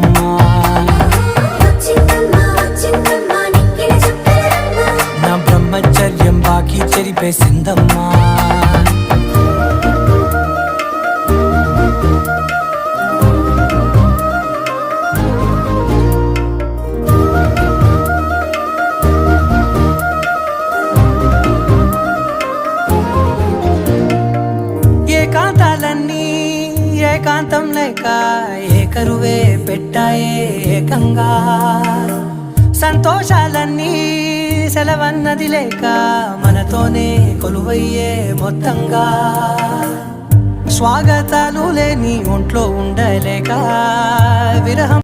సింగమ్మా. నా బ్రహ్మచర్యం బాకీ చెరిపేసిందమ్మా. ఏకాంతాలన్నీ ఏకాంతం లేక ఏకరువే పెట్టాయే ఏకంగా. సంతోషాలన్నీ సెలవన్నది లేక మనతోనే కొలువయ్యే మొత్తంగా. స్వాగతాలు లేని ఒంట్లో ఉండలేక విరహం